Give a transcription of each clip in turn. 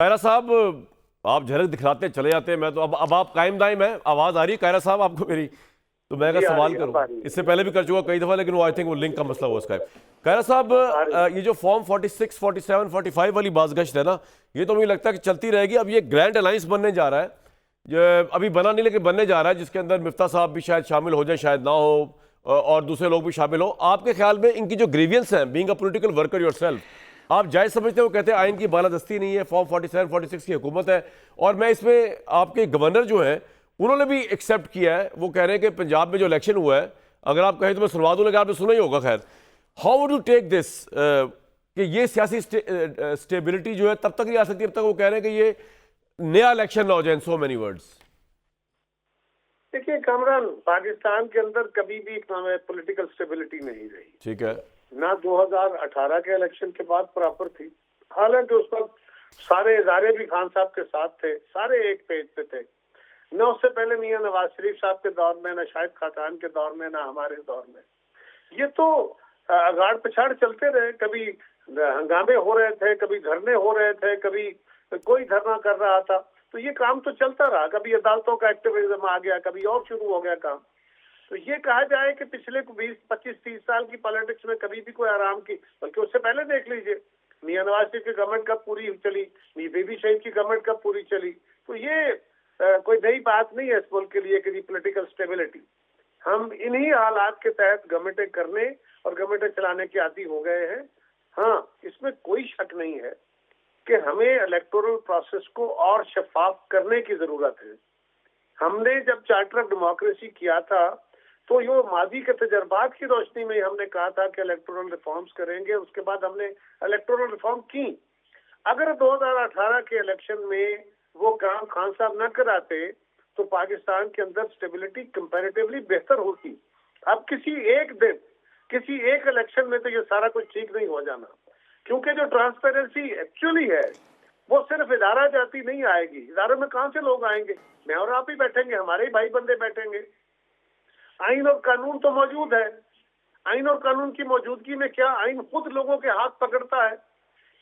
कायरा साहब, आप झलक दिखलाते चले जाते हैं। मैं तो अब आप कायम दायम है। आवाज आ रही है कायरा साहब आपको मेरी? तो मैं अगर जी आ सवाल रही है, करूं, अब आ रही है। इससे पहले भी कर चुका कई दफा, लेकिन वो आई थिंक वो लिंक का मसला हुआ उसका। कायरा साहब, आ रही है। ये जो फॉर्म 46, 47, 45 वाली बाज़गश्त है ना, ये तो मुझे लगता है कि चलती रहेगी। अब ये ग्रैंड अलायंस बनने जा रहा है, जो अभी बना नहीं लेकिन बनने जा रहा है, जिसके अंदर मिफ्ता साहब भी शायद शामिल हो जाए, शायद ना हो, और दूसरे लोग भी शामिल हो। आपके ख्याल में इनकी जो ग्रीवियंस हैं, being a political worker yourself, आप जायज समझते हो? कहते हैं आइन की बालादस्ती नहीं है, फॉर्म 47, 46 की हुकूमत है। और मैं इसमें आपके गवर्नर जो हैं उन्होंने भी एक्सेप्ट किया है। वो कह रहे हैं कि पंजाब में जो इलेक्शन हुआ है, अगर आप कहें तो मैं सुनवा दूं, लेकिन आपने सुना ही होगा। खैर, how would you take this कि ये सियासी स्टेबिलिटी जो है तब तक नहीं आ सकती, अब तक वो कह रहे हैं कि ये नया इलेक्शन ना हो जाए, इन सो मेनी वर्ड्स। देखिए कामरान, पाकिस्तान के अंदर कभी भी पॉलिटिकल स्टेबिलिटी नहीं रही। ठीक है। ना 2018 के इलेक्शन के बाद प्रॉपर थी, हालांकि उस वक्त सारे इदारे भी खान साहब के साथ थे, सारे एक पेज पे थे। न उससे पहले मियां नवाज शरीफ साहब के दौर में, ना शाहिद खाकान के दौर में, ना हमारे दौर में। ये तो अगाड़ पिछाड़ चलते रहे। कभी हंगामे हो रहे थे, कभी धरने हो रहे थे, कभी कोई धरना कर रहा था। तो ये काम तो चलता रहा। कभी अदालतों का एक्टिविज्म आ गया, कभी और शुरू हो गया काम। तो ये कहा जाए कि पिछले 20, 25, 30 साल की पॉलिटिक्स में कभी भी कोई आराम की, बल्कि उससे पहले देख लीजिए, मियां नवाज शरीफ की गवर्नमेंट कब पूरी चली, बेबी शहीद की गवर्नमेंट कब पूरी चली। तो ये कोई नई बात नहीं है इस मुल्क के लिए कि पॉलिटिकल स्टेबिलिटी। हम इन्हीं हालात के तहत गवर्नमेंटें करने और गवर्नमेंटें चलाने के आदी हो गए हैं। हाँ, इसमें कोई शक नहीं है कि हमें इलेक्टोरल प्रोसेस को और शफाफ करने की जरूरत है। हमने जब चार्टर ऑफ डेमोक्रेसी किया था तो ये माजी के तजर्बात की रोशनी में हमने कहा था कि इलेक्टोरल रिफॉर्म्स करेंगे। उसके बाद हमने इलेक्टोरल रिफॉर्म की। अगर 2018 के इलेक्शन में वो काम खान साहब न कराते तो पाकिस्तान के अंदर स्टेबिलिटी कंपैरेटिवली बेहतर होती। अब किसी एक दिन, किसी एक इलेक्शन में तो ये सारा कुछ ठीक नहीं हो जाना, क्योंकि जो ट्रांसपेरेंसी एक्चुअली है वो सिर्फ इदारा जाती नहीं आएगी। इदारों में कहां से लोग आएंगे? मैं और आप ही बैठेंगे, हमारे ही भाई बंदे बैठेंगे। आइन और कानून तो मौजूद है। आइन और कानून की मौजूदगी में क्या आइन खुद लोगों के हाथ पकड़ता है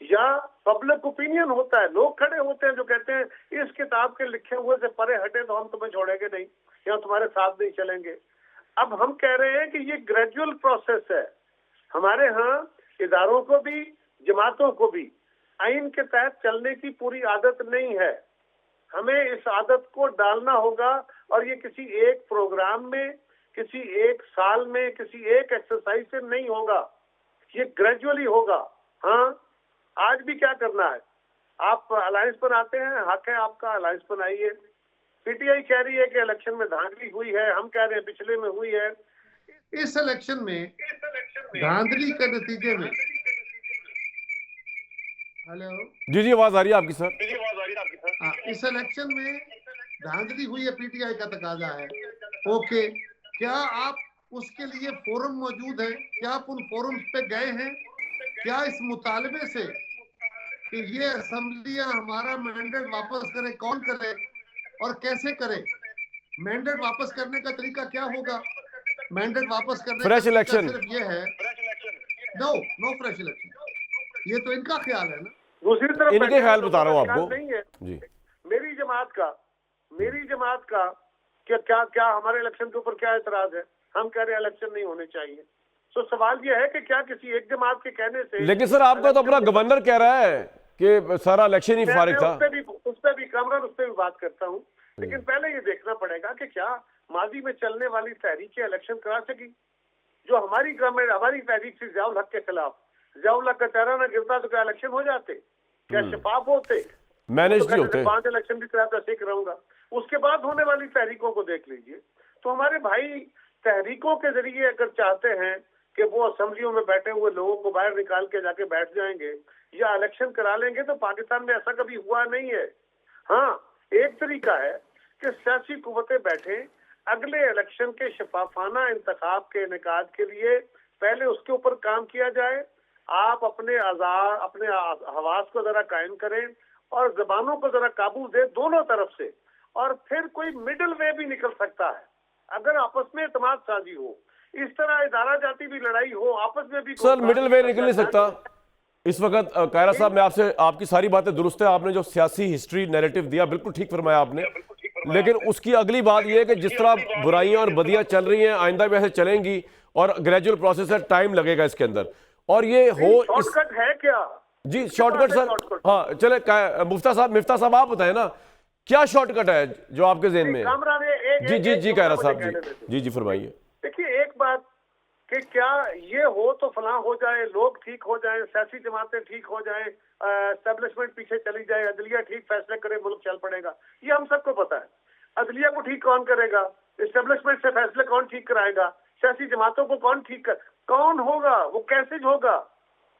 या पब्लिक ओपिनियन होता है? लोग खड़े होते हैं जो कहते हैं इस किताब के लिखे हुए से परे हटे तो हम तुम्हें छोड़ेंगे नहीं या तुम्हारे साथ नहीं चलेंगे। अब हम कह रहे हैं कि ये ग्रेजुअल प्रोसेस है। हमारे यहाँ इदारों को भी, जमातों को भी आइन के तहत चलने की पूरी आदत नहीं है। हमें इस आदत को डालना होगा और ये किसी एक प्रोग्राम में, किसी एक साल में, किसी एक एक्सरसाइज से नहीं होगा। ये ग्रेजुअली होगा। हाँ, आज भी क्या करना है? आप अलायंस बनाते हैं, हक है आपका, अलायंस बनाइए। पीटीआई कह रही है कि इलेक्शन में धांधली हुई है, हम कह रहे हैं पिछले में हुई है। इस इलेक्शन में धांधली के नतीजे में, हेलो जी जी, आवाज आ रही है आपकी सर। इस इलेक्शन में धांधली हुई है, पीटीआई का तकाजा है। ओके, क्या आप उसके लिए फोरम मौजूद है? क्या आप उन फोरम्स पे गए हैं? क्या इस मुतालबे से कि ये असेंबलियां हमारा मैंडेट वापस करे, कौन करे और कैसे करे? मैंडेट वापस करने का तरीका क्या होगा? मैंडेट वापस करने का फ्रेश तरीका इलेक्शन? सिर्फ ये है, नो फ्रेश इलेक्शन। ये तो इनका ख्याल है ना। दूसरी तरफ इनके ख्याल बता रहा हूँ आपको नहीं है जी। मेरी जमात का क्या क्या क्या हमारे इलेक्शन के ऊपर क्या एतराज है? हम कह रहे हैं इलेक्शन नहीं होने चाहिए। तो सवाल यह है कि क्या किसी एक जमात के कहने से? लेकिन सर आपका तो अपना गवर्नर कह रहा है कि सारा इलेक्शन ही फारिग था। उस पर भी कामरान, उस पर भी बात करता हूँ। लेकिन पहले ये देखना पड़ेगा कि क्या माजी में चलने वाली तहरीक इलेक्शन करा सकी? जो हमारी गवर्नमेंट, हमारी तहरीक थी जियाउल हक के खिलाफ, जियाउल हक का चेहरा ना गिरता तो क्या इलेक्शन हो जाते? क्या शफाफ होते? मैनेज तो होते? 5 इलेक्शन भी कराता सीख रहूंगा। उसके बाद होने वाली तहरीकों को देख लीजिए। तो हमारे भाई तहरीकों के जरिए अगर चाहते हैं कि वो असेंबलियों में बैठे हुए लोगों को बाहर निकाल के जाके बैठ जाएंगे या इलेक्शन करा लेंगे, तो पाकिस्तान में ऐसा कभी हुआ नहीं है। हाँ, एक तरीका है कि सियासी कुव्वतें बैठे, अगले इलेक्शन के शफाफाना इंतखाब के इनेकाद के लिए पहले उसके ऊपर काम किया जाए। आप अपने आजाद, अपने हवास को जरा कायम करें और जबानों को जरा काबू दे दोनों तरफ से, और फिर कोई मिडिल वे भी निकल सकता है अगर आपस में इत्मीनान साझी हो। इस तरह इदारा जाती भी लड़ाई हो, आपस में भी सर मिडिल वे निकल नहीं सकता। इस वक्त कायरा साहब, मैं आपसे, आपकी सारी बातें दुरुस्त है, आपने जो सियासी हिस्ट्री नैरेटिव दिया बिल्कुल ठीक फरमाया आपने, लेकिन उसकी अगली बात यह है कि जिस तरह बुराइयां और बदियां चल रही हैं आइंदा भी ऐसे चलेंगी और ग्रेजुअल प्रोसेस है, टाइम लगेगा इसके अंदर। और ये हो शॉर्टकट है क्या? जी शॉर्टकट सर, हाँ चले मिफ्ता साहब आप बताएं ना, क्या शॉर्टकट है जो आपके ज़हन में है? जी कायरा साहब, जी फरमाइए। देखिए, एक बात कि क्या ये हो तो फलां हो जाए, लोग ठीक हो जाए, सियासी जमातें ठीक हो जाए, एस्टेब्लिशमेंट पीछे चली जाए, अदलिया ठीक फैसले करे, मुल्क चल पड़ेगा, ये हम सबको पता है। अदलिया को ठीक कौन करेगा? एस्टेब्लिशमेंट से फैसले कौन ठीक कराएगा? सियासी जमातों को कौन होगा? वो कैसे होगा?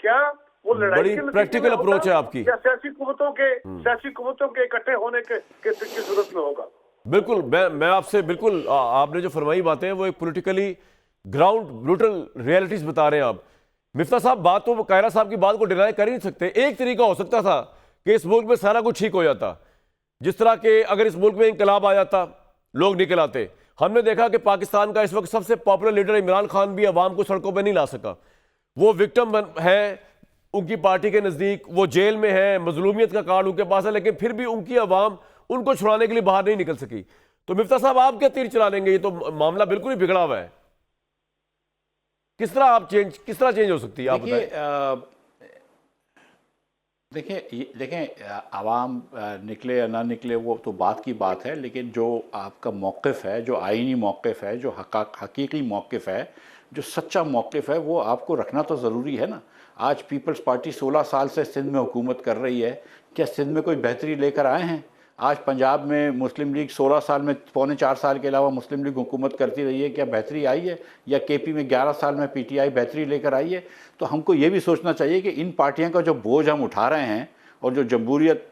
क्या वो लड़ाई बड़ी प्रैक्टिकल अप्रोच है आपकी, या सियासी कुव्वतों के इकट्ठे होने की सूरत में होगा? बिल्कुल, मैं आपसे बिल्कुल, आपने जो फरमाई बातें हैं वो एक पॉलिटिकली ग्राउंड ब्रूटल रियलिटीज बता रहे हैं आप। मिफ्ता साहब, बात तो कायरा साहब की बात को डिनाई कर ही नहीं सकते। एक तरीका हो सकता था कि इस मुल्क में सारा कुछ ठीक हो जाता, जिस तरह के अगर इस मुल्क में इंकलाब आ जाता, लोग निकल आते। हमने देखा कि पाकिस्तान का इस वक्त सबसे पॉपुलर लीडर इमरान खान भी अवाम को सड़कों पर नहीं ला सका। वो विक्टिम है उनकी पार्टी के नज़दीक, वो जेल में है, मजलूमियत का कार्ड उनके पास है, लेकिन फिर भी उनकी अवाम उनको छुड़ाने के लिए बाहर नहीं निकल सकी। तो मिफ्ता साहब, आप क्या तीर चला लेंगे? ये तो मामला बिल्कुल ही बिगड़ा हुआ है। किस तरह चेंज हो सकती है, आप बताएं। देखें, आवाम निकले या ना निकले वो तो बात की बात है, लेकिन जो आपका मौक़िफ़ है, जो आईनी मौक़िफ़ है, जो हकीकी मौक़िफ़ है, जो सच्चा मौक़िफ़ है, वो आपको रखना तो ज़रूरी है ना। आज पीपल्स पार्टी 16 साल से सिंध में हुकूमत कर रही है, क्या सिंध में कोई बेहतरी लेकर आए हैं? आज पंजाब में मुस्लिम लीग 16 साल में, पौने 4 साल के अलावा मुस्लिम लीग हुकूमत करती रही है, क्या बेहतरी आई है? या केपी में 11 साल में पीटीआई बेहतरी लेकर आई है? तो हमको ये भी सोचना चाहिए कि इन पार्टियों का जो बोझ हम उठा रहे हैं और जो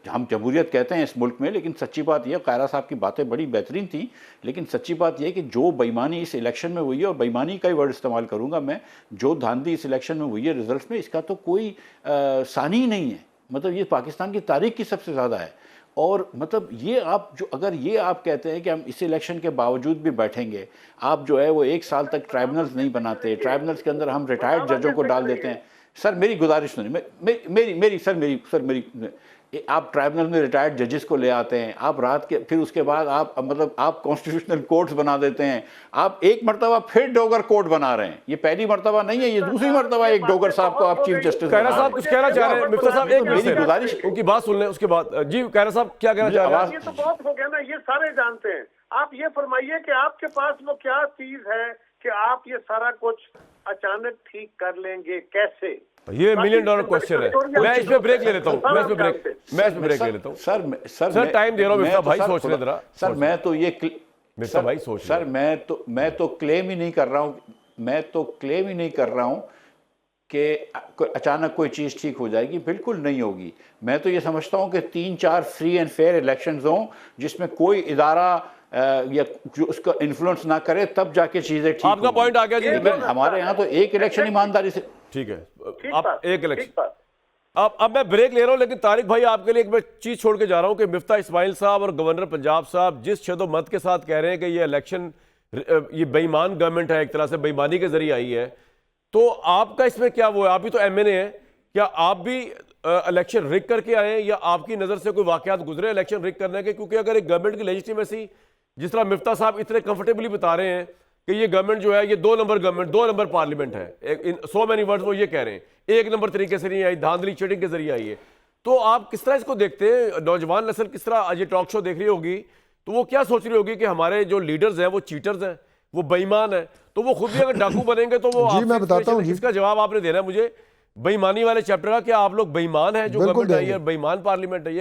हम जमहूरियत कहते हैं इस मुल्क में, लेकिन सच्ची बात यह, कायरा साहब की बातें बड़ी बेहतरीन थी, लेकिन सच्ची बात यह कि जो बेईमानी इस इलेक्शन में हुई है, और बेईमानी का ही वर्ड इस्तेमाल करूँगा मैं, जो धांधली इस इलेक्शन में हुई है रिजल्ट में, इसका तो कोई सानी ही नहीं है। मतलब ये पाकिस्तान की तारीख की सबसे ज़्यादा है। और मतलब ये आप जो, अगर ये आप कहते हैं कि हम इस इलेक्शन के बावजूद भी बैठेंगे, आप जो है वो 1 साल तक ट्राइब्यूनल्स नहीं बनाते, ट्राइब्यूनल्स के अंदर हम रिटायर्ड जजों को डाल देते हैं। सर मेरी गुजारिश सुनिए, मेरी आप ट्राइब्यूनल में रिटायर्ड जजेस को ले आते हैं, आप रात के, फिर उसके बाद आप कॉन्स्टिट्यूशनल कोर्ट्स बना देते हैं, आप एक मरतबा फिर डोगर कोर्ट बना रहे हैं। ये पहली मरतबा नहीं है, ये दूसरी मरतबा एक डोगर साहब को आप चीफ जस्टिस। कायरा साहब कुछ कहना चाह रहे हैं? मिफ्ता साहब, एक मेरी गुजारिश, उनकी बात सुन लें, उसके बाद जी कायरा साहब क्या कहना चाह रहे हैं? ये तो बहुत हो गया ना, ये सारे जानते हैं। आप ये फरमाइए कि आपके पास वो क्या चीज है कि आप ये सारा कुछ अचानक ठीक कर लेंगे, कैसे? ये $1 मिलियन क्वेश्चन है। मैं इसमें ब्रेक ले लेता हूँ, मैं इसमें ब्रेक ले लेता हूँ। सर टाइम दे रहा हूँ मिफ्ता भाई, सोच ले जरा। सर मैं तो ये मिफ्ता भाई सोच, सर मैं तो क्लेम ही नहीं कर रहा हूँ, कि अचानक कोई चीज़ ठीक हो जाएगी, बिल्कुल नहीं होगी। मैं तो ये समझता हूँ कि 3-4 फ्री एंड फेयर इलेक्शंस हों, जिसमें कोई इदारा या जो उसका इन्फ्लुएंस ना करे, तब जाके चीज़ें ठीक। आपका पॉइंट आ गया जी। लेकिन हमारे यहाँ तो एक इलेक्शन ईमानदारी से, ठीक है, आप एक इलेक्शन, अब मैं ब्रेक ले रहा हूं, लेकिन तारिक भाई आपके लिए एक मैं चीज छोड़ के जा रहा हूं कि मिफ्ता इस्माइल साहब और गवर्नर पंजाब साहब जिस शदो मत के साथ कह रहे हैं कि ये इलेक्शन, ये बेईमान गवर्नमेंट है, एक तरह से बेईमानी के जरिए आई है, तो आपका इसमें क्या वो है? आप भी तो एमएनए हैं, क्या आप भी इलेक्शन रिग करके आए, या आपकी नजर से कोई वाकयात गुजरे इलेक्शन रिग करने के? क्योंकि अगर एक गवर्नमेंट की लेजिटिमेसी, जिस तरह मिफ्ता साहब इतने कंफर्टेबली बता रहे हैं कि ये गवर्नमेंट जो है ये 2 नंबर गवर्नमेंट, 2 नंबर पार्लियामेंट है, इन सो मैनी वर्ड्स वो ये कह रहे हैं, 1 नंबर तरीके से नहीं आई, धांधली चीटिंग के जरिए आई है, तो आप किस तरह इसको देखते हैं? नौजवान नस्ल किस तरह आज ये टॉक शो देख रही होगी, तो वो क्या सोच रही होगी कि हमारे जो लीडर्स हैं वो चीटर्स हैं, वो बेईमान है, तो वो खुद भी अगर डाकू बनेंगे तो वो जी मैं बताता हूँ, इसका जवाब आपने देना है मुझे। बेईमानी वाले चैप्टर का, क्या आप लोग बेईमान हैं जो गवर्नमेंट आई है, बेईमान पार्लियामेंट है?